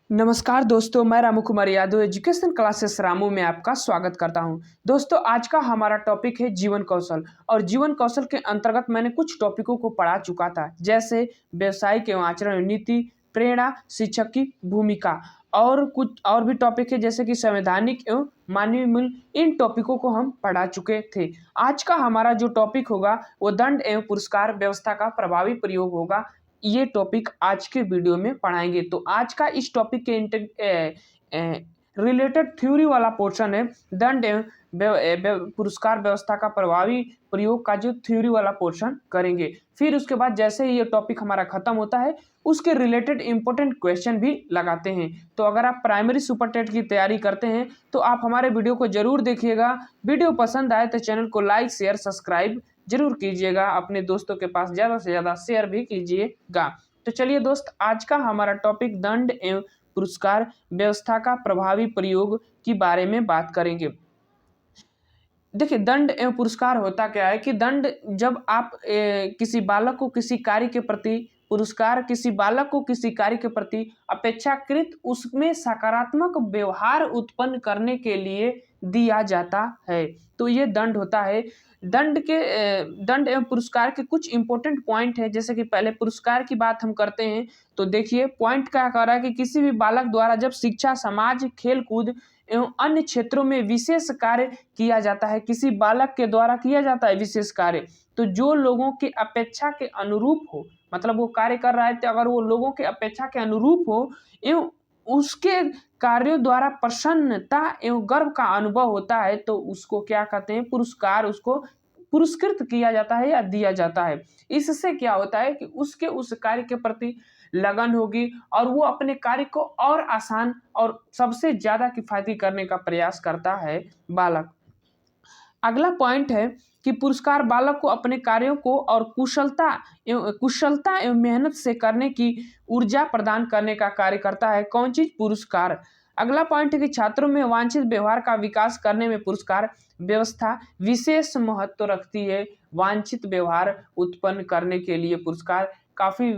नमस्कार दोस्तों, मैं रामू कुमार यादव एजुकेशन क्लासेस रामू में आपका स्वागत करता हूं। दोस्तों, आज का हमारा टॉपिक है जीवन कौशल। और जीवन कौशल के अंतर्गत मैंने कुछ टॉपिकों को पढ़ा चुका था, जैसे व्यावसायिक एवं आचरण नीति, प्रेरणा, शिक्षक की भूमिका और कुछ और भी टॉपिक है, जैसे कि संवैधानिक एवं मानवीय मूल्य। इन टॉपिकों को हम पढ़ा चुके थे। आज का हमारा जो टॉपिक होगा वो दंड एवं पुरस्कार व्यवस्था का प्रभावी प्रयोग होगा। ये टॉपिक आज के वीडियो में पढ़ाएंगे। तो आज का इस टॉपिक के रिलेटेड थ्योरी वाला पोर्शन है दंड एवं पुरस्कार व्यवस्था का प्रभावी प्रयोग का जो थ्योरी वाला पोर्शन करेंगे। फिर उसके बाद जैसे ही ये टॉपिक हमारा खत्म होता है उसके रिलेटेड इंपॉर्टेंट क्वेश्चन भी लगाते हैं। तो अगर आप प्राइमरी सुपर टेट की तैयारी करते हैं तो आप हमारे वीडियो को जरूर देखिएगा। वीडियो पसंद आए तो चैनल को लाइक शेयर सब्सक्राइब जरूर कीजिएगा, अपने दोस्तों के पास ज़्यादा से ज़्यादा शेयर भी कीजिएगा। तो चलिए दोस्त, आज का हमारा टॉपिक दंड एवं पुरस्कार व्यवस्था का प्रभावी प्रयोग के बारे में बात करेंगे। देखिए, दंड एवं पुरस्कार होता क्या है कि दंड जब आप किसी बालक को किसी कार्य के प्रति, पुरस्कार किसी बालक को किसी कार्य के प्रति अपेक्षाकृत उसमें सकारात्मक व्यवहार उत्पन्न करने के लिए दिया जाता है, तो ये दंड होता है। दंड एवं पुरस्कार के कुछ इंपॉर्टेंट पॉइंट है। जैसे कि पहले पुरस्कार की बात हम करते हैं तो देखिए पॉइंट क्या कह रहा है कि किसी भी बालक द्वारा जब शिक्षा, समाज, खेल कूद एवं अन्य क्षेत्रों में विशेष कार्य किया जाता है, किसी बालक के द्वारा किया जाता है विशेष कार्य, तो जो लोगों की अपेक्षा के अनुरूप हो, मतलब वो कार्य कर रहा है तो अगर वो लोगों के अपेक्षा के अनुरूप हो एवं उसके कार्यों द्वारा प्रसन्नता एवं गर्व का अनुभव होता है, तो उसको क्या कहते हैं, पुरस्कार, उसको पुरस्कृत किया जाता है या दिया जाता है। इससे क्या होता है कि उसके उस कार्य के प्रति लगन होगी और वो अपने कार्य को और आसान और सबसे ज्यादा किफायती करने का प्रयास करता है बालक। अगला पॉइंट है कि पुरस्कार बालक को अपने कार्यों को और कुशलता एवं मेहनत से करने की ऊर्जा प्रदान करने का कार्य करता है। कौन चीज? पुरस्कार। अगला पॉइंट है कि छात्रों में वांछित व्यवहार का विकास करने में पुरस्कार व्यवस्था विशेष महत्व रखती है। वांछित व्यवहार उत्पन्न करने के लिए पुरस्कार काफी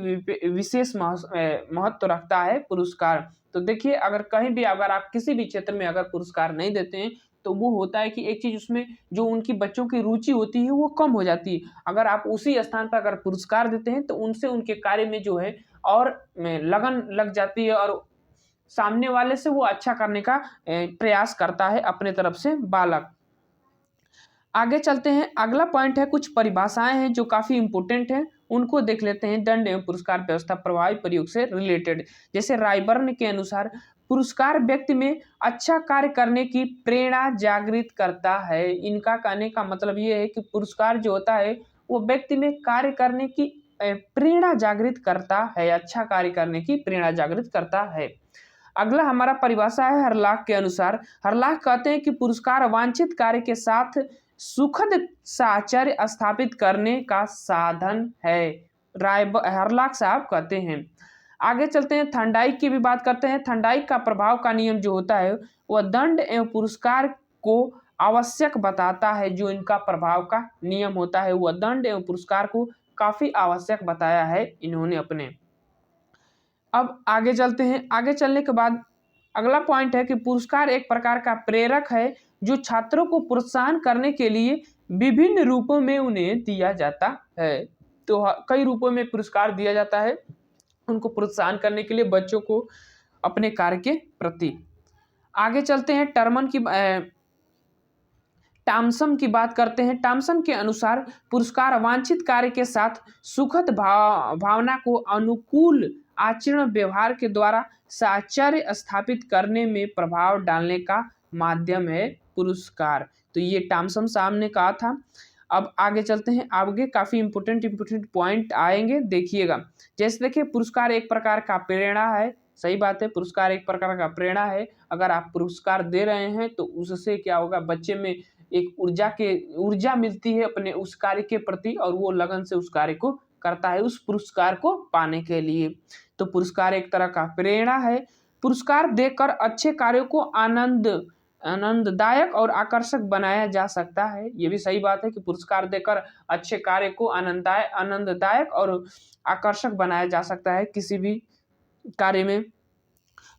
विशेष महत्व रखता है पुरस्कार। तो देखिए, अगर कहीं भी अगर आप किसी भी क्षेत्र में अगर पुरस्कार नहीं देते हैं तो वो होता है कि एक चीज उसमें जो उनकी बच्चों की रुचि होती है वो कम हो जाती है। अगर आप उसी स्थान पर अगर पुरस्कार देते हैं तो उनसे उनके कार्य में जो है और लगन लग जाती है और सामने वाले से वो अच्छा करने का प्रयास करता है अपने तरफ से बालक। आगे चलते हैं। अगला पॉइंट है कुछ परिभाषाएं हैं जो काफी इंपोर्टेंट हैं, उनको देख लेते हैं। दंड एवं पुरस्कार व्यवस्था प्रभावी प्रयोग से रिलेटेड। जैसे रायबर्न के अनुसार पुरस्कार व्यक्ति में अच्छा कार्य करने की प्रेरणा जागृत करता है। इनका कहने का मतलब ये है कि पुरस्कार जो होता है वो व्यक्ति में कार्य करने की प्रेरणा जागृत करता है, अच्छा कार्य करने की प्रेरणा जागृत करता है। अगला हमारा परिभाषा है हरलाख के अनुसार। हरलाख कहते हैं कि पुरस्कार वांछित कार्य के साथ सुखद साहचर्य स्थापित करने का साधन है, हरलाख साहब कहते हैं। आगे चलते हैं, थर्नडाइक की भी बात करते हैं। थर्नडाइक का प्रभाव का नियम जो होता है वह दंड एवं पुरस्कार को आवश्यक बताता है। जो इनका प्रभाव का नियम होता है वह दंड एवं पुरस्कार को काफी आवश्यक बताया है इन्होंने अपने। अब आगे चलते हैं। आगे चलने के बाद अगला पॉइंट है कि पुरस्कार एक प्रकार का प्रेरक है जो छात्रों को प्रोत्साहन करने के लिए विभिन्न रूपों में उन्हें दिया जाता है। तो कई रूपों में पुरस्कार दिया जाता है उनको प्रोत्साहन करने के लिए बच्चों को अपने कार्य के प्रति। आगे चलते हैं, टॉमसन की बात करते हैं। टॉमसन के अनुसार पुरस्कार वांछित कार्य के साथ सुखद भावना को अनुकूल आचरण व्यवहार के द्वारा साहचर्य स्थापित करने में प्रभाव डालने का माध्यम है पुरस्कार। तो ये टॉमसन साहब ने कहा था। अब आगे चलते हैं, आगे काफी इंपोर्टेंट पॉइंट आएंगे, देखिएगा। जैसे देखिए, पुरस्कार एक प्रकार का प्रेरणा है। सही बात है, पुरस्कार एक प्रकार का प्रेरणा है। अगर आप पुरस्कार दे रहे हैं तो उससे क्या होगा, बच्चे में एक ऊर्जा मिलती है अपने उस कार्य के प्रति और वो लगन से उस कार्य को करता है उस पुरस्कार को पाने के लिए। तो पुरस्कार एक तरह का प्रेरणा है। पुरस्कार देकर अच्छे कार्यों को आनंददायक और आकर्षक बनाया जा सकता है। ये भी सही बात है कि पुरस्कार देकर अच्छे कार्य को आनंददायक और आकर्षक बनाया जा सकता है किसी भी कार्य में।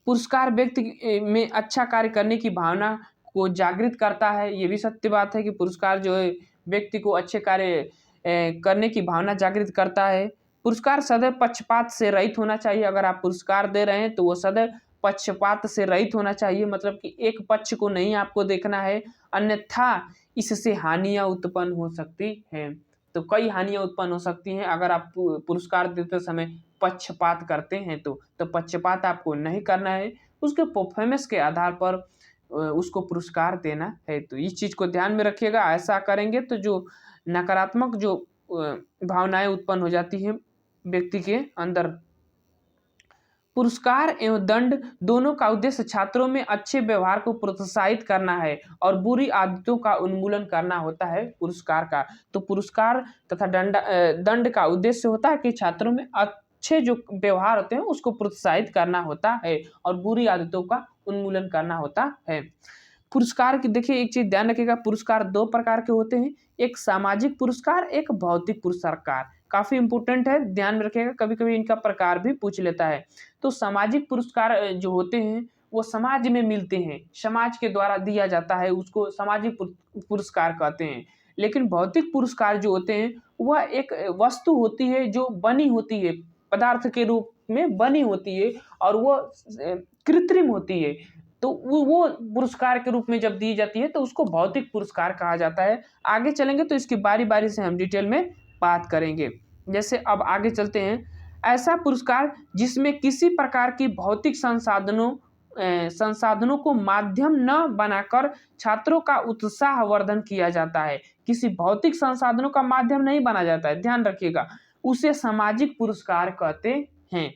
पुरस्कार व्यक्ति में अच्छा कार्य करने की भावना को जागृत करता है। ये भी सत्य बात है कि पुरस्कार जो है व्यक्ति को अच्छे कार्य करने की भावना जागृत करता है। पुरस्कार सदैव पक्षपात से रहित होना चाहिए। अगर आप पुरस्कार दे रहे हैं तो वो सदैव पक्षपात से रहित होना चाहिए, मतलब कि एक पक्ष को नहीं आपको देखना है, अन्यथा इससे हानियां उत्पन्न हो सकती हैं। तो कई हानियां उत्पन्न हो सकती हैं अगर आप पुरस्कार देते समय पक्षपात करते हैं। तो पक्षपात आपको नहीं करना है, उसके परफॉर्मेंस के आधार पर उसको पुरस्कार देना है। तो इस चीज़ को ध्यान में रखिएगा। ऐसा करेंगे तो जो नकारात्मक जो भावनाएं उत्पन्न हो जाती हैं व्यक्ति के अंदर। पुरस्कार एवं दंड दोनों का उद्देश्य छात्रों में अच्छे व्यवहार को प्रोत्साहित करना है और बुरी आदतों का उन्मूलन करना होता है पुरस्कार का। तो पुरस्कार तथा दंड का उद्देश्य होता है कि छात्रों में अच्छे जो व्यवहार होते हैं उसको प्रोत्साहित करना होता है और बुरी आदतों का उन्मूलन करना होता है। पुरस्कार की देखिए एक चीज ध्यान रखिएगा, पुरस्कार दो प्रकार के होते हैं, एक सामाजिक पुरस्कार, एक भौतिक पुरस्कार। काफी इंपॉर्टेंट है, ध्यान में रखिएगा, कभी कभी इनका प्रकार भी पूछ लेता है। तो सामाजिक पुरस्कार जो होते हैं वो समाज में मिलते हैं, समाज के द्वारा दिया जाता है, उसको सामाजिक पुरस्कार कहते हैं। लेकिन भौतिक पुरस्कार जो होते हैं वह एक वस्तु होती है जो बनी होती है, पदार्थ के रूप में बनी होती है और वो कृत्रिम होती है। तो वो पुरस्कार के रूप में जब दी जाती है तो उसको भौतिक पुरस्कार कहा जाता है। आगे चलेंगे तो इसकी बारी बारी से हम डिटेल में बात करेंगे। जैसे अब आगे चलते हैं, ऐसा पुरस्कार जिसमें किसी प्रकार की भौतिक संसाधनों को माध्यम न बनाकर छात्रों का उत्साह वर्धन किया जाता है। किसी भौतिक संसाधनों का माध्यम नहीं बना जाता है, ध्यान रखिएगा, उसे सामाजिक पुरस्कार कहते हैं।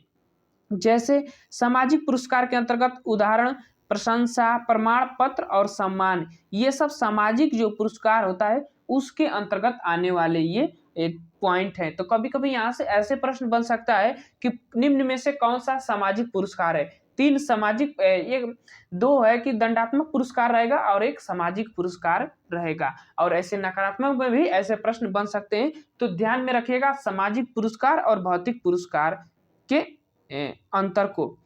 जैसे सामाजिक पुरस्कार के अंतर्गत उदाहरण प्रशंसा, प्रमाण पत्र और सम्मान, ये सब सामाजिक जो पुरस्कार होता है उसके अंतर्गत आने वाले ये एक पॉइंट है। तो कभी कभी यहाँ से ऐसे प्रश्न बन सकता है कि निम्न में से कौन सा सामाजिक पुरस्कार है। तीन सामाजिक, एक दो है कि दंडात्मक पुरस्कार रहेगा और एक सामाजिक पुरस्कार रहेगा। और ऐसे नकारात्मक में भी ऐसे प्रश्न बन सकते हैं। तो ध्यान में रखिएगा सामाजिक पुरस्कार और भौतिक पुरस्कार के अंतर को।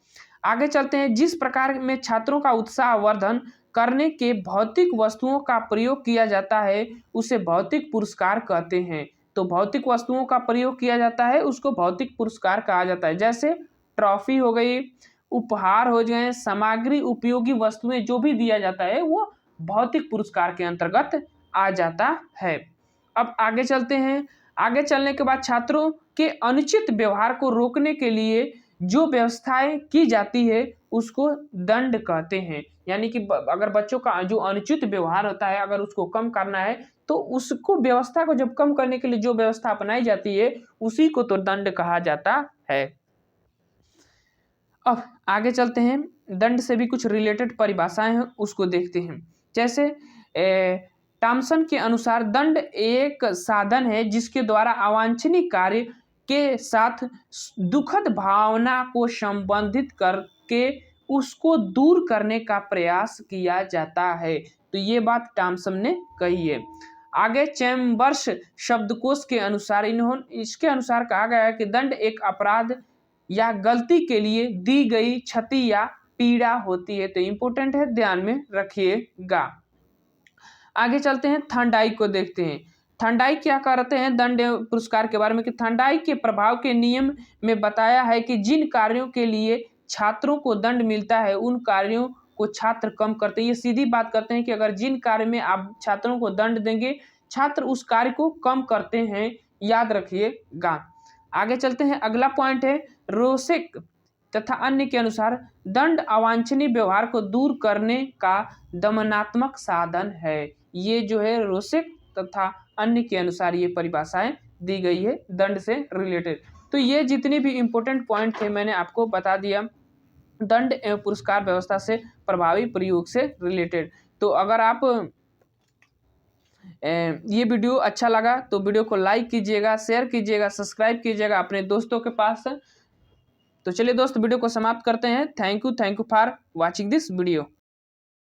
आगे चलते हैं, जिस प्रकार में छात्रों का उत्साह वर्धन करने के भौतिक वस्तुओं का प्रयोग किया जाता है उसे भौतिक पुरस्कार कहते हैं। तो भौतिक वस्तुओं का प्रयोग किया जाता है उसको भौतिक पुरस्कार कहा जाता है। जैसे ट्रॉफी हो गई, उपहार हो गए, सामग्री, उपयोगी वस्तुएं जो भी दिया जाता है वो भौतिक पुरस्कार के अंतर्गत आ जाता है। अब आगे चलते हैं, आगे चलने के बाद छात्रों के अनुचित व्यवहार को रोकने के लिए जो व्यवस्थाएं की जाती है उसको दंड कहते हैं। यानी कि अगर बच्चों का जो अनुचित व्यवहार होता है अगर उसको कम करना है तो उसको व्यवस्था को जब कम करने के लिए जो व्यवस्था अपनाई जाती है उसी को तो दंड कहा जाता है। अब आगे चलते हैं, दंड से भी कुछ रिलेटेड परिभाषाएं हैं उसको देखते हैं। जैसे टॉमसन के अनुसार दंड एक साधन है जिसके द्वारा अवांछनीय कार्य के साथ दुखद भावना को संबंधित करके उसको दूर करने का प्रयास किया जाता है। तो ये बात टॉमसन ने कही है। आगे चैम्बर्स शब्दकोश के अनुसार इसके अनुसार कहा गया है कि दंड एक अपराध या गलती के लिए दी गई क्षति या पीड़ा होती है। तो इंपॉर्टेंट है, ध्यान में रखिएगा। आगे चलते हैं, थर्नडाइक को देखते हैं। थर्नडाइक क्या कहते हैं दंड पुरस्कार के बारे में कि थर्नडाइक के प्रभाव के नियम में बताया है कि जिन कार्यों के लिए छात्रों को दंड मिलता है उन कार्यों को छात्र कम करते हैं। ये सीधी बात करते हैं कि अगर जिन कार्य में आप छात्रों को दंड देंगे छात्र उस कार्य को कम करते हैं, याद रखिएगा। आगे चलते हैं, अगला पॉइंट है रोसेक तथा अन्य के अनुसार दंड अवांछनीय व्यवहार को दूर करने का दमनात्मक साधन है। ये जो है रोसेक तथा अन्य के अनुसार ये परिभाषाएं दी गई है दंड से रिलेटेड। तो ये जितने भी इम्पोर्टेंट पॉइंट थे मैंने आपको बता दिया दंड एवं पुरस्कार व्यवस्था से प्रभावी प्रयोग से रिलेटेड। तो अगर आप ये वीडियो अच्छा लगा तो वीडियो को लाइक कीजिएगा, शेयर कीजिएगा, सब्सक्राइब कीजिएगा अपने दोस्तों के पास। तो चलिए दोस्त वीडियो को समाप्त करते हैं। Thank you for watching this video.